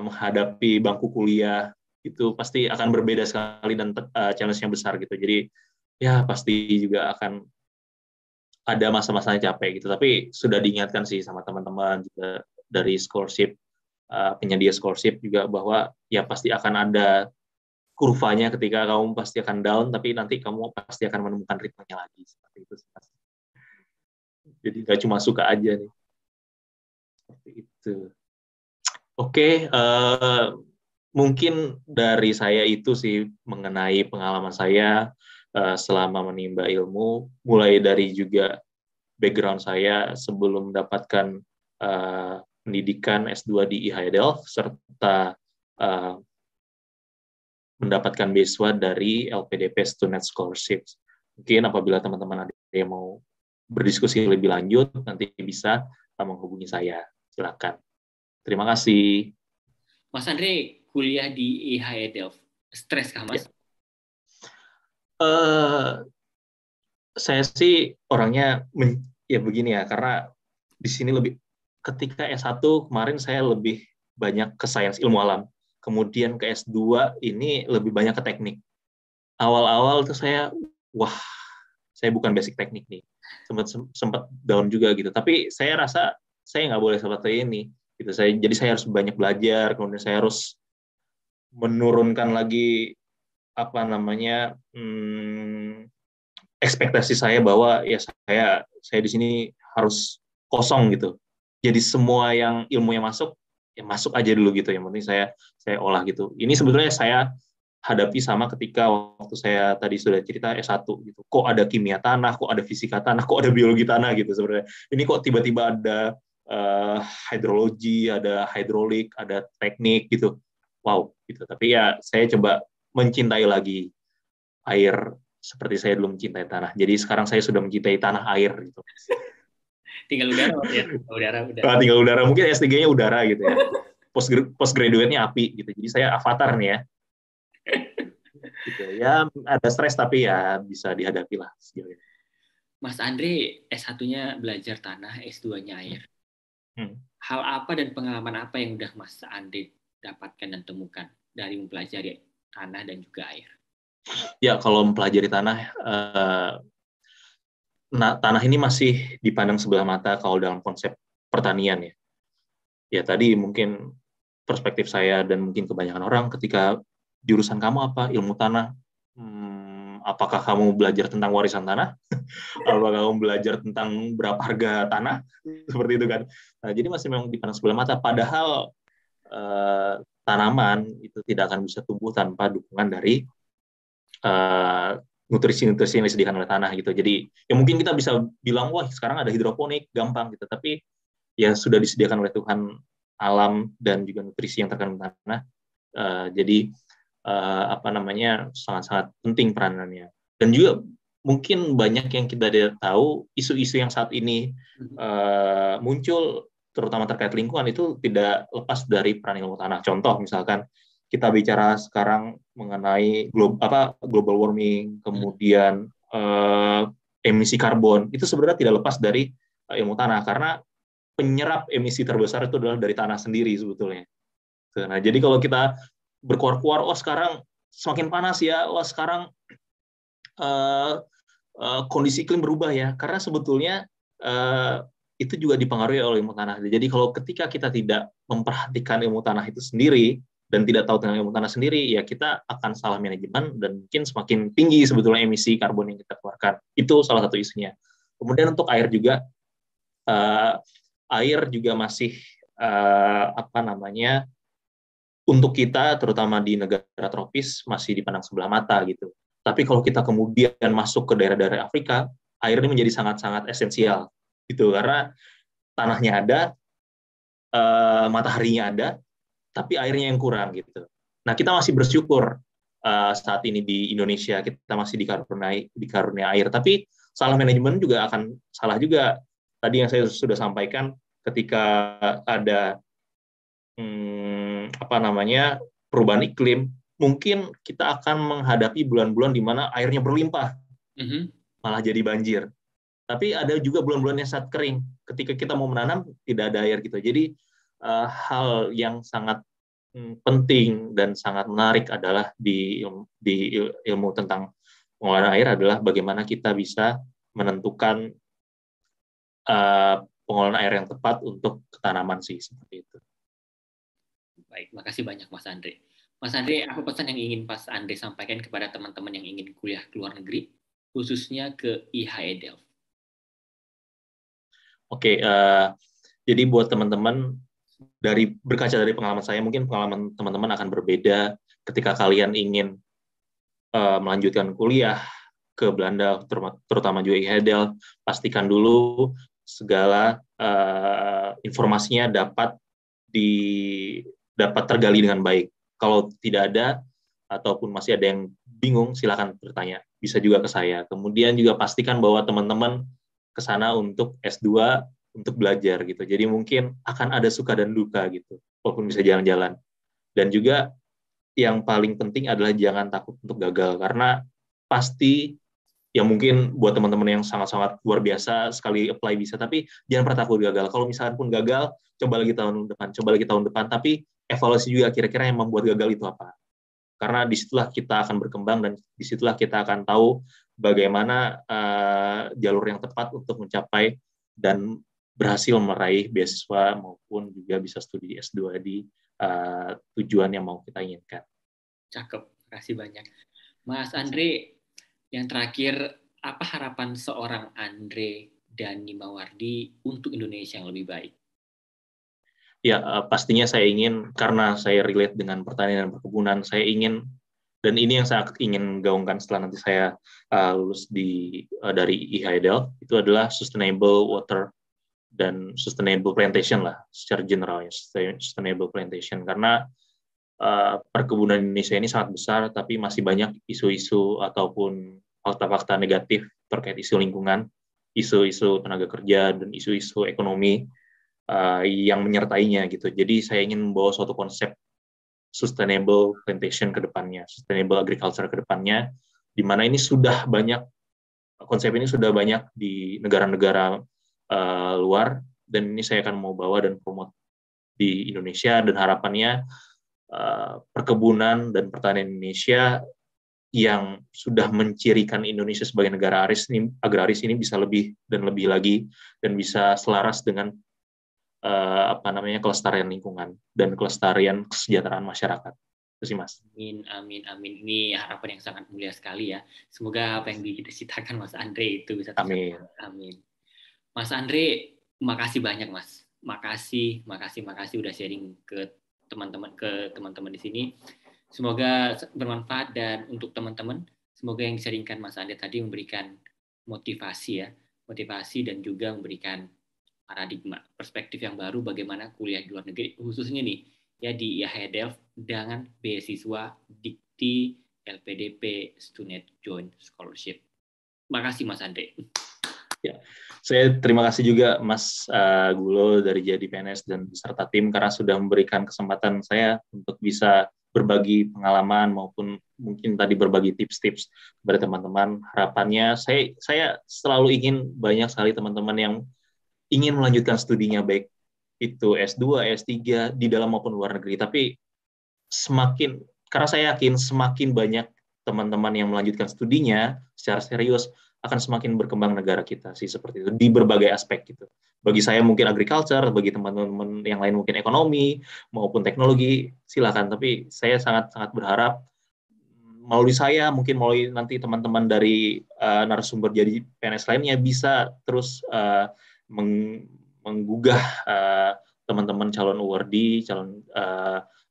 menghadapi bangku kuliah, itu pasti akan berbeda sekali dan challenge-nya besar gitu. Jadi ya pasti juga akan ada masa-masanya capek gitu. Tapi sudah diingatkan sih sama teman-teman juga dari scholarship, penyedia scholarship juga bahwa ya pasti akan ada kurvanya ketika kamu pasti akan down, tapi nanti kamu pasti akan menemukan ritmenya lagi. Seperti itu. Jadi nggak cuma suka aja nih. Seperti itu. Oke, mungkin dari saya itu sih mengenai pengalaman saya selama menimba ilmu, mulai dari juga background saya sebelum mendapatkan pendidikan S2 di IHE Delft, serta mendapatkan beasiswa dari LPDP Student Scholarship. Mungkin apabila teman-teman ada yang mau berdiskusi lebih lanjut, nanti bisa menghubungi saya. Silakan. Terima kasih. Mas Andre kuliah di IHE Delft, stres kah Mas? Saya sih orangnya ya begini ya, karena di sini lebih ketika S1 kemarin saya lebih banyak ke sains ilmu alam. Kemudian ke S2 ini lebih banyak ke teknik. Awal-awal tuh saya, wah, saya bukan basic teknik nih. Sempat down juga gitu. Tapi saya rasa saya nggak boleh seperti ini. Gitu. Jadi saya harus banyak belajar, kemudian saya harus menurunkan lagi apa namanya ekspektasi saya bahwa ya saya di sini harus kosong gitu. Jadi semua yang ilmu yang masuk ya masuk aja dulu gitu. Yang penting saya olah gitu. Ini sebetulnya saya hadapi sama ketika waktu saya tadi sudah cerita S1 gitu. Kok ada kimia tanah, kok ada fisika tanah, kok ada biologi tanah gitu sebenarnya. Ini kok tiba-tiba ada hidrologi, ada hidrolik, ada teknik gitu. Wow gitu. Tapi ya saya coba mencintai lagi air seperti saya dulu mencintai tanah. Jadi sekarang saya sudah mencintai tanah air gitu. Tinggal udara ya. Udara udah. Tinggal udara, mungkin S3-nya udara gitu ya. Post graduate-nya api gitu. Jadi saya avatar nih ya. Gitu. Ya ada stres tapi ya bisa dihadapi lah sejauh ini. Mas Andre S1-nya belajar tanah, S2-nya air. Hal apa dan pengalaman apa yang udah Mas Andre dapatkan dan temukan dari mempelajari tanah dan juga air? Ya kalau mempelajari tanah, tanah ini masih dipandang sebelah mata kalau dalam konsep pertanian ya. Ya tadi mungkin perspektif saya dan mungkin kebanyakan orang ketika jurusan kamu apa? Ilmu tanah. Apakah kamu belajar tentang warisan tanah? Apakah kamu belajar tentang berapa harga tanah? Seperti itu kan. Nah, jadi masih memang dipandang sebelah mata. Padahal tanaman itu tidak akan bisa tumbuh tanpa dukungan dari nutrisi-nutrisi yang disediakan oleh tanah gitu. Jadi ya mungkin kita bisa bilang wah sekarang ada hidroponik gampang gitu, tapi ya sudah disediakan oleh Tuhan alam dan juga nutrisi yang terkandung tanah. Jadi apa namanya sangat-sangat penting peranannya. Dan juga mungkin banyak yang kita tidak tahu isu-isu yang saat ini muncul terutama terkait lingkungan itu tidak lepas dari peran ilmu tanah. Contoh misalkan kita bicara sekarang mengenai global warming, kemudian emisi karbon, itu sebenarnya tidak lepas dari ilmu tanah karena penyerap emisi terbesar itu adalah dari tanah sendiri sebetulnya. Nah, jadi kalau kita berkuar-kuar, oh sekarang semakin panas ya, oh sekarang uh, kondisi iklim berubah ya, karena sebetulnya itu juga dipengaruhi oleh ilmu tanah. Jadi kalau ketika kita tidak memperhatikan ilmu tanah itu sendiri dan tidak tahu tentang ilmu tanah sendiri, ya kita akan salah manajemen dan mungkin semakin tinggi sebetulnya emisi karbon yang kita keluarkan. Itu salah satu isunya. Kemudian untuk air juga, air juga masih untuk kita terutama di negara tropis masih dipandang sebelah mata gitu. Tapi kalau kita kemudian masuk ke daerah-daerah Afrika, air ini menjadi sangat-sangat esensial gitu, karena tanahnya ada, mataharinya ada, tapi airnya yang kurang gitu. Nah, kita masih bersyukur saat ini di Indonesia kita masih dikaruniai air, tapi salah manajemen juga akan salah juga. Tadi yang saya sudah sampaikan, ketika ada perubahan iklim, mungkin kita akan menghadapi bulan-bulan di mana airnya berlimpah, malah jadi banjir. Tapi ada juga bulan-bulan yang sangat kering, ketika kita mau menanam tidak ada air gitu. Jadi hal yang sangat penting dan sangat menarik adalah di ilmu tentang pengolahan air adalah bagaimana kita bisa menentukan pengolahan air yang tepat untuk tanaman sih, seperti itu. Baik, makasih banyak Mas Andre. Mas Andre, apa pesan yang ingin Mas Andre sampaikan kepada teman-teman yang ingin kuliah ke luar negeri, khususnya ke IHE Delft? Oke, jadi buat teman-teman, berkaca dari pengalaman saya, mungkin pengalaman teman-teman akan berbeda ketika kalian ingin melanjutkan kuliah ke Belanda, terutama juga IHE Delft. Pastikan dulu segala informasinya dapat tergali dengan baik. Kalau tidak ada ataupun masih ada yang bingung, silakan bertanya. Bisa juga ke saya. Kemudian juga pastikan bahwa teman-teman ke sana untuk S2, untuk belajar gitu. Jadi mungkin akan ada suka dan duka gitu, walaupun bisa jalan-jalan. Dan juga yang paling penting adalah jangan takut untuk gagal, karena pasti ya mungkin buat teman-teman yang sangat-sangat luar biasa sekali apply bisa, tapi jangan pernah takut gagal. Kalau misalkan pun gagal, coba lagi tahun depan, tapi evaluasi juga kira-kira yang membuat gagal itu apa. Karena disitulah kita akan berkembang dan disitulah kita akan tahu bagaimana jalur yang tepat untuk mencapai dan berhasil meraih beasiswa maupun juga bisa studi S2 di tujuan yang mau kita inginkan. Cakep, kasih banyak. Mas Andre, yang terakhir, apa harapan seorang Andre Dhani Mawardi untuk Indonesia yang lebih baik? Ya, pastinya saya ingin, karena saya relate dengan pertanian dan perkebunan, saya ingin, dan ini yang saya ingin gaungkan setelah nanti saya lulus dari IHE Delft, itu adalah sustainable water dan sustainable plantation lah, secara general ya, sustainable plantation. Karena perkebunan Indonesia ini sangat besar, tapi masih banyak isu-isu ataupun fakta-fakta negatif terkait isu lingkungan, isu-isu tenaga kerja, dan isu-isu ekonomi yang menyertainya gitu. Jadi saya ingin membawa suatu konsep sustainable plantation ke depannya, sustainable agriculture ke depannya, di mana ini sudah banyak, konsep ini sudah banyak di negara-negara luar, dan ini saya akan mau bawa dan promote di Indonesia, dan harapannya perkebunan dan pertanian Indonesia yang sudah mencirikan Indonesia sebagai negara agraris ini bisa lebih dan lebih lagi, dan bisa selaras dengan kelestarian lingkungan dan kelestarian kesejahteraan masyarakat. Itu sih, Mas. Amin, amin, amin. Ini harapan yang sangat mulia sekali ya. Semoga apa yang dicitakan Mas Andre itu bisa tercapai. Amin. Mas Andre, makasih banyak Mas. Makasih udah sharing ke teman-teman di sini. Semoga bermanfaat, dan untuk teman-teman, semoga yang disaringkan Mas Andre tadi memberikan motivasi dan juga memberikan paradigma, perspektif yang baru bagaimana kuliah di luar negeri, khususnya nih ya di IHE Delft dengan beasiswa Dikti LPDP Student Joint Scholarship. Makasih Mas Andre. Ya, saya terima kasih juga Mas Gulo dari Jadi PNS dan beserta tim karena sudah memberikan kesempatan saya untuk bisa berbagi pengalaman maupun mungkin tadi berbagi tips-tips kepada teman-teman. Harapannya saya selalu ingin banyak sekali teman-teman yang ingin melanjutkan studinya, baik itu S2, S3 di dalam maupun luar negeri. Tapi karena saya yakin semakin banyak teman-teman yang melanjutkan studinya secara serius, akan semakin berkembang negara kita sih, seperti itu di berbagai aspek gitu. Bagi saya mungkin agriculture, bagi teman-teman yang lain mungkin ekonomi maupun teknologi, silakan. Tapi saya sangat-sangat berharap melalui saya, mungkin melalui nanti teman-teman dari narasumber jadi PNS lainnya bisa terus menggugah teman-teman calon awardee, calon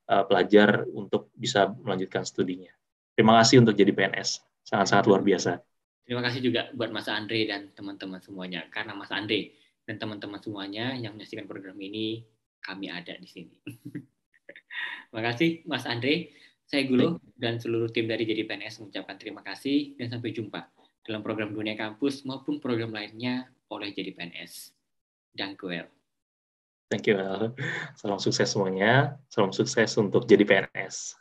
pelajar untuk bisa melanjutkan studinya. Terima kasih untuk jadi PNS, sangat-sangat luar biasa. Terima kasih juga buat Mas Andre dan teman-teman semuanya. Karena Mas Andre dan teman-teman semuanya yang menyaksikan program ini, kami ada di sini. Terima kasih Mas Andre. Saya Gulo dan seluruh tim dari Jadi PNS mengucapkan terima kasih dan sampai jumpa dalam program Dunia Kampus maupun program lainnya oleh Jadi PNS. Dank u wel. Thank you. Salam sukses semuanya. Salam sukses untuk Jadi PNS.